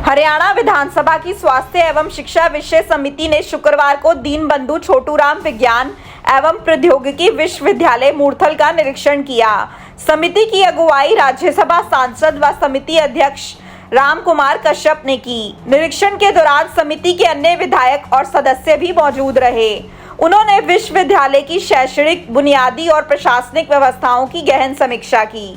हरियाणा विधानसभा की स्वास्थ्य एवं शिक्षा विषय समिति ने शुक्रवार को दीनबंधु छोटूराम विज्ञान एवं प्रौद्योगिकी विश्वविद्यालय मूर्थल का निरीक्षण किया। समिति की अगुवाई राज्यसभा सांसद व समिति अध्यक्ष राम कुमार कश्यप ने की। निरीक्षण के दौरान समिति के अन्य विधायक और सदस्य भी मौजूद रहे। उन्होंने विश्वविद्यालय की शैक्षणिक, बुनियादी और प्रशासनिक व्यवस्थाओं की गहन समीक्षा की।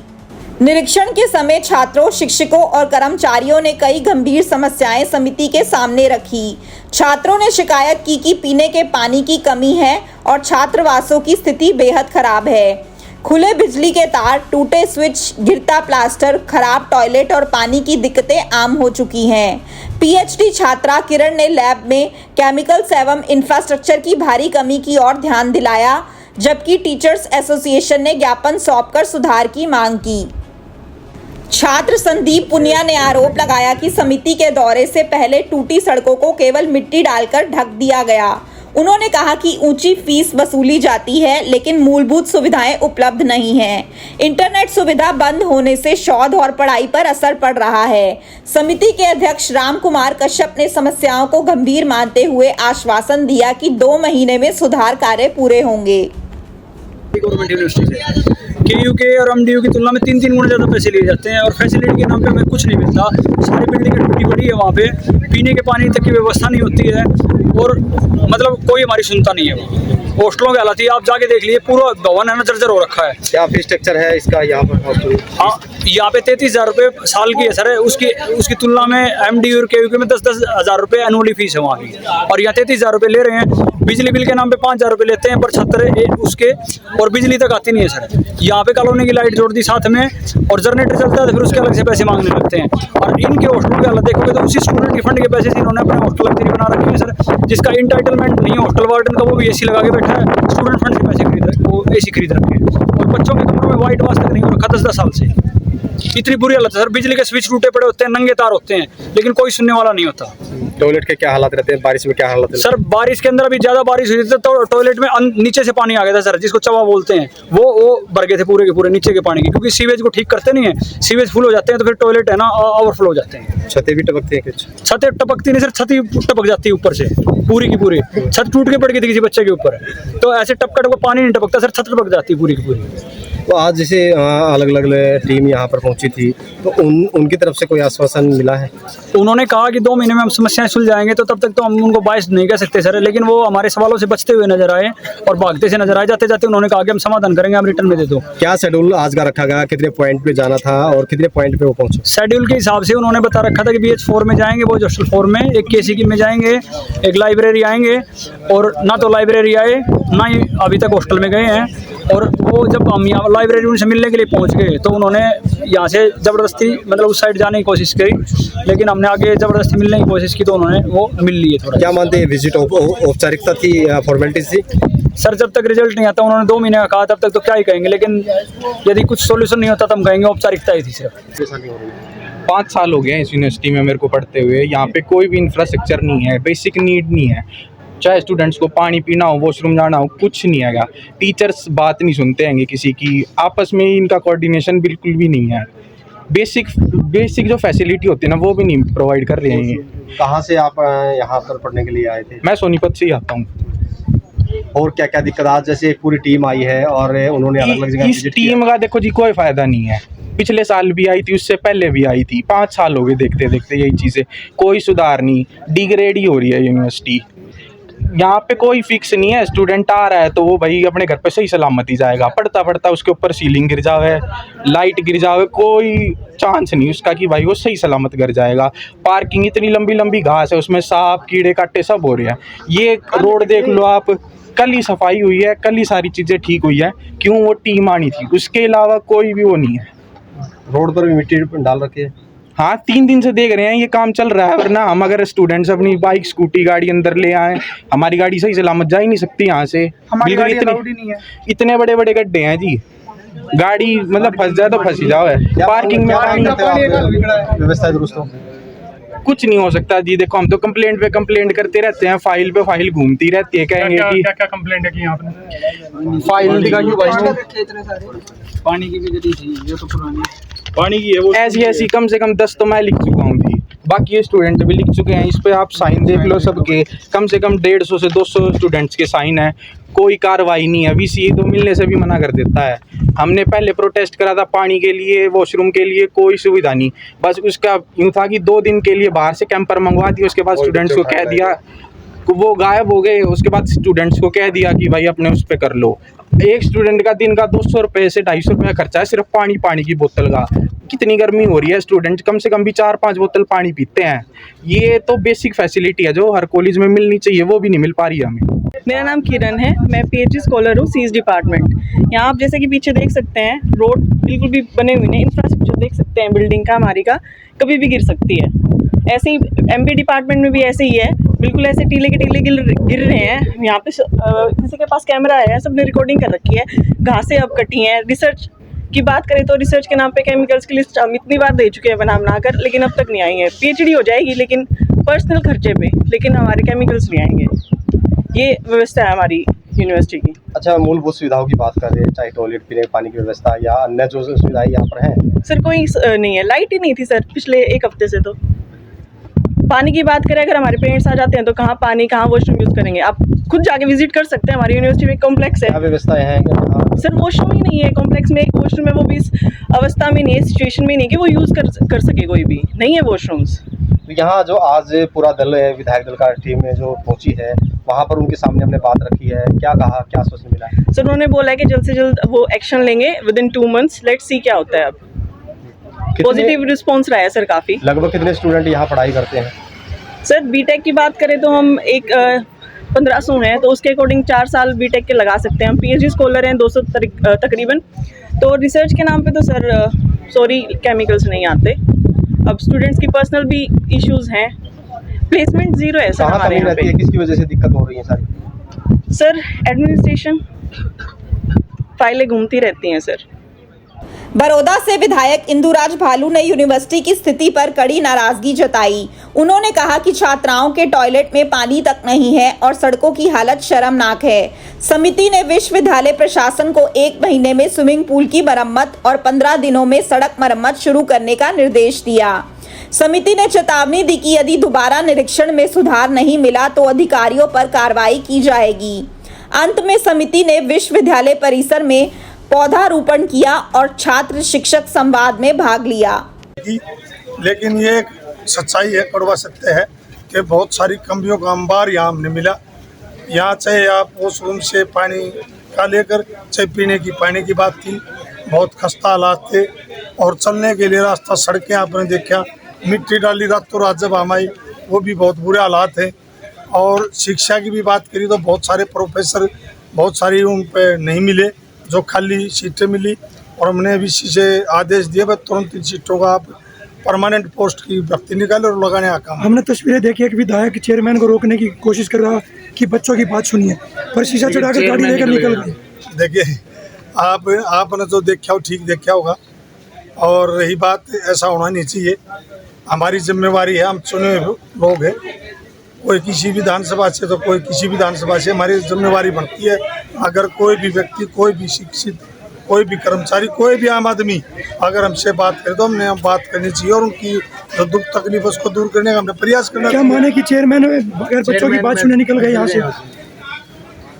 निरीक्षण के समय छात्रों, शिक्षकों और कर्मचारियों ने कई गंभीर समस्याएं समिति के सामने रखी। छात्रों ने शिकायत की कि पीने के पानी की कमी है और छात्रावासों की स्थिति बेहद खराब है। खुले बिजली के तार, टूटे स्विच, गिरता प्लास्टर, खराब टॉयलेट और पानी की दिक्कतें आम हो चुकी हैं। पीएचडी छात्रा किरण ने लैब में केमिकल्स एवं इंफ्रास्ट्रक्चर की भारी कमी की ओर ध्यान दिलाया, जबकि टीचर्स एसोसिएशन ने ज्ञापन सौंपकर सुधार की मांग की। छात्र संदीप पुनिया ने आरोप लगाया कि समिति के दौरे से पहले टूटी सड़कों को केवल मिट्टी डालकर ढक दिया गया। उन्होंने कहा कि ऊंची फीस वसूली जाती है, लेकिन मूलभूत सुविधाएं उपलब्ध नहीं हैं। इंटरनेट सुविधा बंद होने से शोध और पढ़ाई पर असर पड़ रहा है। समिति के अध्यक्ष राम कुमार कश्यप ने समस्याओं को गंभीर मानते हुए आश्वासन दिया कि 2 महीने में सुधार कार्य पूरे होंगे। गवर्नमेंट यूनिवर्सिटी से केयू के और एमडीयू की तुलना में 3 गुना ज़्यादा पैसे लिए जाते हैं और फैसिलिटी के नाम पे हमें कुछ नहीं मिलता। सारी बिल्डिंगें टूटी पड़ी है, वहाँ पे पीने के पानी तक की व्यवस्था नहीं होती है और मतलब कोई हमारी सुनता नहीं है। वहाँ हॉस्टलों की हालत ही आप जाके देख लिए, पूरा भवन है ना जर्जर हो रखा है। क्या फीस स्ट्रक्चर है इसका यहाँ पर हॉस्टल? हाँ, यहाँ पे 33,000 रुपये साल की है सर। उसकी तुलना में एमडीयू और केयू के में 10-10 हज़ार रुपये एनुअली फीस है वहाँ की, और यहाँ 33,000 रुपये ले रहे हैं। बिजली बिल के नाम पे 5,000 रुपये लेते हैं पर छात्र उसके, और बिजली तक आती नहीं है सर। यहाँ पे कॉलोनी की लाइट जोड़ दी साथ में और जनरेटर चलता है तो फिर उसके अलग से पैसे मांगने लगते हैं। और इनके हॉस्टलों की हालत देखोगे तो उसी स्टूडेंट के फंड के पैसे से इन्होंने अपने हॉस्टल लग्जरी बना रखे हैं सर, जिसका इंटाइटलमेंट नहीं है हॉस्टल वार्डन का, वो भी एसी लगा के बैठा है। स्टूडेंट फंड से पैसे वो एसी खरीद रखे हैं और बच्चों के कमरों में वाइट वाश तक नहीं हो रखा 10-10 साल से। इतनी बुरी हालत है सर। बिजली के स्विच टूटे पड़े होते हैं, नंगे तार होते हैं, लेकिन कोई सुनने वाला नहीं होता। टॉयलेट के क्या हालात रहते हैं? बारिश में क्या हालत है? सर बारिश के अंदर अभी ज्यादा बारिश हुई थी तो टॉयलेट में नीचे से पानी आ गया था सर, जिसको चवा बोलते हैं। वो भर गए थे पूरे के पूरे नीचे के पानी की, क्योंकि सीवेज को ठीक करते नहीं है। सीवेज फुल हो जाते हैं तो फिर टॉयलेट है ना ओवरफ्लो हो जाते हैं। छतें भी टपकती हैं कुछ? छतें टपकती नहीं सर, छत टपक जाती है ऊपर से पूरी की पूरी। छत टूट के पड़ गई थी किसी बच्चे के ऊपर, तो ऐसे टपका पानी नहीं टपकता सर, छत टपक जाती है पूरी की पूरी। तो आज जैसे अलग अलग टीम यहाँ पर पहुँची थी तो उनकी तरफ से कोई आश्वासन मिला है? उन्होंने कहा कि 2 महीने में हम समस्याएं सुलझाएंगे, तो तब तक तो हम उनको बाइस नहीं कह सकते सर, लेकिन वो हमारे सवालों से बचते हुए नजर आए और भागते से नजर आए। जाते जाते उन्होंने कहा कि हम समाधान करेंगे, हम रिटर्न में दे दो। क्या शेड्यूल आज का रखा गया? कितने पॉइंट पे जाना था और कितने पॉइंट पे वो पहुंचे? शेड्यूल के हिसाब से उन्होंने बता रखा था कि BH4 में जाएंगे, वो हॉस्टल 4 में, एक KCK में जाएंगे, एक लाइब्रेरी आएंगे, और ना तो लाइब्रेरी आए ना ही अभी तक हॉस्टल में गए हैं। और वो जब हम यहाँ लाइब्रेरी उनसे मिलने के लिए पहुँच गए तो उन्होंने यहाँ से ज़बरदस्ती मतलब उस साइड जाने की कोशिश करी, लेकिन हमने आगे ज़बरदस्ती मिलने की कोशिश की तो उन्होंने वो मिल लिए थोड़ा। क्या मानते हैं, विजिट औपचारिकता थी या फॉर्मेलिटी थी? सर जब तक रिजल्ट नहीं आता, उन्होंने 2 महीने का कहा, तब तक तो क्या ही कहेंगे, लेकिन यदि कुछ सोल्यूशन नहीं होता तो हम कहेंगे औपचारिकता ही थी सिर्फ। 5 साल हो गए हैं इस यूनिवर्सिटी में मेरे को पढ़ते हुए। यहाँ पे कोई भी इंफ्रास्ट्रक्चर नहीं है, बेसिक नीड नहीं है। चाहे स्टूडेंट्स को पानी पीना हो, वॉशरूम जाना हो, कुछ नहीं है। टीचर्स बात नहीं सुनते हैं किसी की, आपस में इनका कोऑर्डिनेशन बिल्कुल भी नहीं है। बेसिक जो फैसिलिटी होती है ना, वो भी नहीं प्रोवाइड कर रहे हैं। कहाँ से आप यहाँ पर पढ़ने के लिए आए थे? मैं सोनीपत से ही आता हूँ। और क्या क्या दिक्कत? आज जैसे पूरी टीम आई है और उन्होंने अलग अलग जगह इस टीम का देखो जी कोई फ़ायदा नहीं है। पिछले साल भी आई थी, उससे पहले भी आई थी। 5 साल हो गए देखते देखते यही चीज़ें, कोई सुधार नहीं। डिग्रेड ही हो रही है यूनिवर्सिटी। यहाँ पे कोई फिक्स नहीं है। स्टूडेंट आ रहा है तो वो भाई अपने घर पे सही सलामत ही जाएगा, पढ़ता पढ़ता उसके ऊपर सीलिंग गिर जावे, लाइट गिर जावे, कोई चांस नहीं उसका कि भाई वो सही सलामत घर जाएगा। पार्किंग इतनी लंबी लंबी घास है, उसमें सांप कीड़े काटे सब हो रहे हैं। ये रोड देख लो आप, कल ही सफाई हुई है, कल ही सारी चीज़ें ठीक हुई है। क्यों? वो टीम आनी थी, उसके अलावा कोई भी वो नहीं है। रोड पर भी मिट्टी डाल रखी है। हाँ, 3 दिन से देख रहे हैं ये काम चल रहा है। वरना हम अगर स्टूडेंट्स अपनी बाइक स्कूटी गाड़ी अंदर ले आए, हमारी गाड़ी सही सलामत जा ही नहीं सकती यहाँ से। हमारी गाड़ी अलाउड ही नहीं है। इतने बड़े बड़े गड्ढे हैं जी, गाड़ी मतलब फंस जाए तो फंस ही जाओ है। पार्किंग में व्यवस्था दुरुस्त हो, कुछ नहीं हो सकता जी। देखो हम तो कंप्लेंट पे कंप्लेंट करते रहते हैं, फाइल पे फाइल घूमती रहती है। कहेंगे कि क्या कंप्लेंट है कि आपने फाइल दिखाइए भाई, पानी की भी जरूरत थी, ये तो पुरानी पानी की है वो। ऐसी कम से कम 10 तो मैं लिख चुका हूँ जी। बाकी स्टूडेंट भी लिख चुके हैं। इस पे आप साइन देख लो सबके, कम से कम 150 से 200 स्टूडेंट्स के साइन है। कोई कार्रवाई नहीं है। वीसीए तो मिलने से भी मना कर देता है। हमने पहले प्रोटेस्ट करा था पानी के लिए, वॉशरूम के लिए, कोई सुविधा नहीं। बस उसका यूँ था कि 2 दिन के लिए बाहर से कैंपर मंगवा दिया, उसके बाद स्टूडेंट्स को कह दिया, वो गायब हो गए। उसके बाद स्टूडेंट्स को कह दिया कि भाई अपने उस पर कर लो। एक स्टूडेंट का दिन का 200 रुपये से 250 रुपये खर्चा है सिर्फ पानी की बोतल का। कितनी गर्मी हो रही है, स्टूडेंट कम से कम भी 4-5 बोतल पानी पीते हैं। ये तो बेसिक फैसिलिटी है जो हर कॉलेज में मिलनी चाहिए, वो भी नहीं मिल पा रही है हमें। मेरा नाम किरण है, मैं पीएचडी स्कॉलर हूँ सीज डिपार्टमेंट। यहाँ आप जैसे कि पीछे देख सकते हैं, रोड बिल्कुल भी बने हुए नहीं, इंफ्रास्ट्रक्चर देख सकते हैं बिल्डिंग का हमारी का, कभी भी गिर सकती है। ऐसे ही एमबी डिपार्टमेंट में भी ऐसे ही है, बिल्कुल ऐसे टीले के टीले गिर रहे हैं। यहाँ पे किसी के पास कैमरा है, सबने रिकॉर्डिंग कर रखी है, घासें अब कटी हैं। रिसर्च की बात करें तो रिसर्च के नाम पे केमिकल्स की लिस्ट हम इतनी बार दे चुके हैं बनाकर, लेकिन अब तक नहीं आई है। पीएचडी हो जाएगी लेकिन पर्सनल खर्चे पे, लेकिन हमारे केमिकल्स नहीं आएंगे। ये व्यवस्था है हमारी यूनिवर्सिटी की। अच्छा, मूलभूत सुविधाओं की बात कर रहे हैं, चाहे टॉयलेट, पीने पानी की व्यवस्था या अन्य जो सुविधाएं यहाँ पर हैं? सर कोई नहीं है, लाइट ही नहीं थी सर पिछले 1 हफ्ते से। तो पानी की बात करें, अगर हमारे पेरेंट्स आ जाते हैं तो कहाँ पानी, कहाँ वॉशरूम यूज़ करेंगे? आप खुद जाके विजिट कर सकते हैं, हमारी यूनिवर्सिटी में कॉम्प्लेक्स है। क्या व्यवस्थाएं हैं सर वॉशरूम ही नहीं है कॉम्प्लेक्स में। एक वॉशरूम है, वो भी इस अवस्था में नहीं है, सिचुएशन में नहीं है कि वो यूज़ कर सके, कोई भी नहीं है वॉशरूम्स। तो यहाँ जो आज पूरा दल है, विधायक दल का टीम में जो पहुंची है, वहाँ पर उनके सामने हमने बात रखी है, क्या कहा, क्या आश्वासन मिला है? सर उन्होंने बोला है कि जल्द से जल्द वो एक्शन लेंगे विदिन 2 मंथ्स। लेट्स सी क्या होता है। अब पॉजिटिव रिस्पॉन्स रहा है सर काफ़ी। लगभग कितने स्टूडेंट यहाँ पढ़ाई करते हैं? सर बीटेक की बात करें तो हम 1500 हैं, तो उसके अकॉर्डिंग 4 साल बीटेक के लगा सकते हैं। हम पीएचडी स्कॉलर हैं 200 तकरीबन। तो रिसर्च के नाम पे तो सर सॉरी केमिकल्स नहीं आते। अब स्टूडेंट्स की पर्सनल भी इश्यूज हैं, प्लेसमेंट ज़ीरो है सर हमारे यहाँ पे। किसकी वजह से दिक्कत हो रही है सारी? सर एडमिनिस्ट्रेशन, फाइलें घूमती रहती हैं सर। बड़ौदा से विधायक इंदुराज भालू ने यूनिवर्सिटी की स्थिति पर कड़ी नाराजगी जताई। उन्होंने कहा कि छात्राओं के टॉयलेट में पानी तक नहीं है और सड़कों की हालत शर्मनाक है। समिति ने विश्वविद्यालय प्रशासन को 1 महीने में स्विमिंग पूल की मरम्मत और 15 दिनों में सड़क मरम्मत शुरू करने का निर्देश दिया। समिति ने चेतावनी दी कि यदि दोबारा निरीक्षण में सुधार नहीं मिला तो अधिकारियों पर कार्रवाई की जाएगी। अंत में समिति ने विश्वविद्यालय परिसर में पौधारोपण किया और छात्र शिक्षक संवाद में भाग लिया। लेकिन ये एक सच्चाई है, कड़वा सत्य है कि बहुत सारी कमियों का अंबार यहाँ हमने मिला। यहाँ चाहे आप वॉशरूम से पानी का लेकर चाहे पीने की पानी की बात थी, बहुत खस्ता हालात थे। और चलने के लिए रास्ता, सड़कें आपने देखा, मिट्टी डाली रातों रात जब हम आई, वो भी बहुत बुरे हालात हैं। और शिक्षा की भी बात करी तो बहुत सारे प्रोफेसर, बहुत सारी उन पर नहीं मिले, जो खाली सीटें मिली। और हमने अभी से आदेश दिए बस तुरंत इन सीटों का आप परमानेंट पोस्ट की व्यक्ति निकाले और लगाने का काम। हमने तस्वीरें देखी, एक विधायक चेयरमैन को रोकने की कोशिश कर रहा कि बच्चों की बात सुनिए, पर शीशा चढ़ाकर गाड़ी लेकर निकल गए। देखिए आपने जो देखा हो ठीक देखा होगा, और रही बात, ऐसा होना नहीं चाहिए। हमारी जिम्मेवारी है, हम चुने हुए लोग हैं, कोई किसी विधानसभा से तो कोई किसी विधानसभा से, हमारी जिम्मेवारी बनती है। अगर कोई भी व्यक्ति, कोई भी शिक्षित, कोई भी कर्मचारी, कोई भी आम आदमी अगर हमसे बात करे तो हमने बात करनी चाहिए और उनकी जो दुख तकलीफ उसको दूर करने का हमने प्रयास करना। क्या माने कि चेयरमैन अगर बच्चों की बात सुनने निकल गए यहाँ से?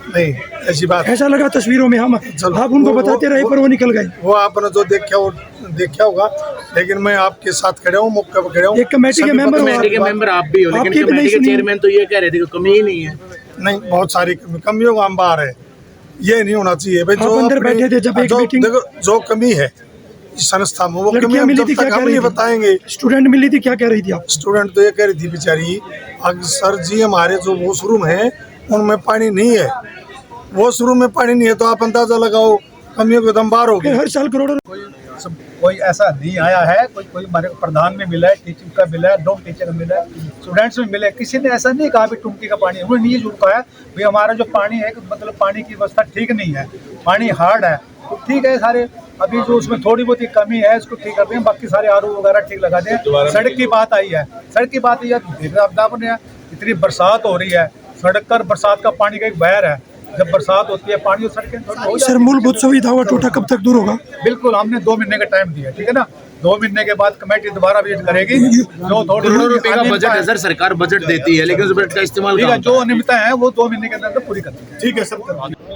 नहीं, ऐसी बात, ऐसा लगा तस्वीरों में, हम आप उनको बताते रहे पर वो निकल गए। वो आपने जो देखा होगा, लेकिन मैं आपके साथ खड़ा हूँ, मौके पर खड़ा हूँ। एक कमेटी के मेंबर आप भी हो, लेकिन कमेटी के चेयरमैन तो ये कह रहे थे कि कमी ही नहीं है। नहीं, बहुत सारी कमियों का अंबार है, ये नहीं होना चाहिए भाई। जो अंदर बैठे थे जब एक मीटिंग, देखो जो कमी है इस संस्था में, वो कमी हम जब तक हम नहीं बताएंगे। स्टूडेंट मिली थी, क्या कह रही थी आप? स्टूडेंट तो ये कह रही थी बेचारी, सर जी हमारे जो वॉशरूम है उनमें पानी नहीं है, वॉशरूम में पानी नहीं है, तो आप अंदाजा लगाओ कमियों के दम बार हो गए। हर साल करोड़ों कोई ऐसा नहीं आया है। कोई हमारे प्रधान में मिला है, टीचिंग का मिला है, 2 टीचर का मिला है, स्टूडेंट्स में मिले। किसी ने ऐसा नहीं कहा भी टुंकी का पानी है, उन्होंने ये जरूर कहा है भाई हमारा जो पानी है, मतलब पानी की व्यवस्था ठीक नहीं है, पानी हार्ड है। तो ठीक है, सारे अभी जो उसमें थोड़ी बहुत ही कमी है उसको ठीक करते हैं, बाकी सारे आरओ वगैरह ठीक लगा दें। सड़क की बात आई है, सड़क की बात ये इतनी बरसात हो रही है, सड़क पर बरसात का पानी का एक बहर है। जब बरसात होती है पानी और सड़कें सर, मूलभूत सुविधा हुआ टूटा कब तक दूर होगा? बिल्कुल, हमने 2 महीने का टाइम दिया, ठीक है ना। 2 महीने के बाद कमेटी दोबारा विजिट करेगी। जो करोड़ों रुपए का बजट है सर, सरकार बजट देती है, लेकिन उस बजट का इस्तेमाल ठीक है, जो अनियमितता है वो 2 महीने के अंदर पूरी करती है। ठीक है सर।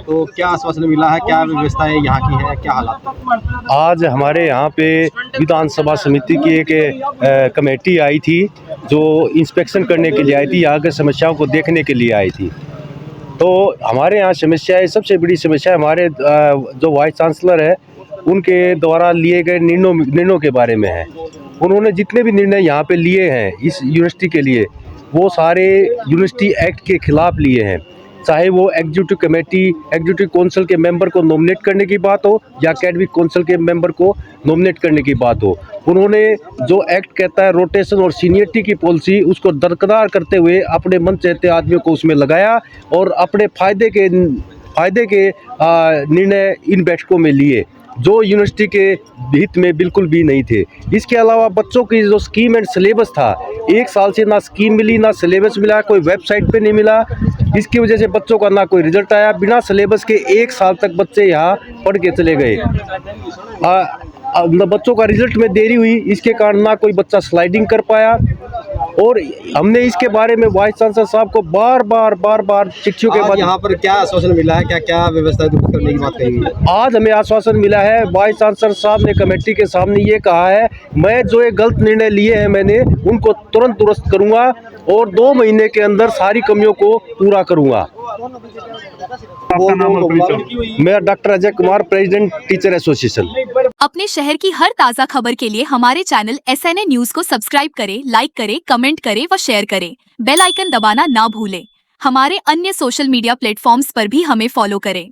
तो क्या आश्वासन मिला है, क्या व्यवस्था है यहाँ की है, क्या हालात? आज हमारे यहाँ पे विधानसभा समिति की एक कमेटी आई थी जो इंस्पेक्शन करने के लिए आई थी, यहाँ के समस्याओं को देखने के लिए आई थी। तो हमारे यहाँ समस्या है, सबसे बड़ी समस्या हमारे जो वाइस चांसलर है उनके द्वारा लिए गए निर्णयों के बारे में है। उन्होंने जितने भी निर्णय यहाँ पे लिए हैं इस यूनिवर्सिटी के लिए, वो सारे यूनिवर्सिटी एक्ट के खिलाफ लिए हैं। चाहे वो एग्जीक्यूटिव कमेटी, एग्जीक्यूटिव काउंसिल के मेंबर को नॉमिनेट करने की बात हो या एकेडमिक काउंसिल के मेंबर को नॉमिनेट करने की बात हो, उन्होंने जो एक्ट कहता है रोटेशन और सीनियरिटी की पॉलिसी, उसको दरकिनार करते हुए अपने मन चाहते आदमियों को उसमें लगाया और अपने फायदे के निर्णय इन बैठकों में लिए जो यूनिवर्सिटी के हित में बिल्कुल भी नहीं थे। इसके अलावा बच्चों की जो स्कीम एंड सिलेबस था, 1 साल से ना स्कीम मिली, ना सिलेबस मिला, कोई वेबसाइट पे नहीं मिला। इसकी वजह से बच्चों का ना कोई रिजल्ट आया। बिना सिलेबस के 1 साल तक बच्चे यहाँ पढ़ के चले गए। बच्चों का रिजल्ट में देरी हुई, इसके कारण ना कोई बच्चा स्लाइडिंग कर पाया। और हमने इसके बारे में वाइस चांसलर साहब को बार बार चिट्ठियों के बाद यहाँ पर क्या आश्वासन मिला है, क्या व्यवस्था दुरुस्त करने की बात कही गई है? आज हमें आश्वासन मिला है, वाइस चांसलर साहब ने कमेटी के सामने ये कहा है, मैं जो ये गलत निर्णय लिए हैं मैंने उनको तुरंत दुरुस्त करूंगा और 2 महीने के अंदर सारी कमियों को पूरा करूंगा। मैं doctor Ajay Kumar, president teacher association. अपने शहर की हर ताज़ा खबर के लिए हमारे चैनल SNA न्यूज को सब्सक्राइब करें, लाइक करें, कमेंट करें व शेयर करें। बेल आइकन दबाना ना भूलें। हमारे अन्य सोशल मीडिया प्लेटफॉर्म्स पर भी हमें फॉलो करें।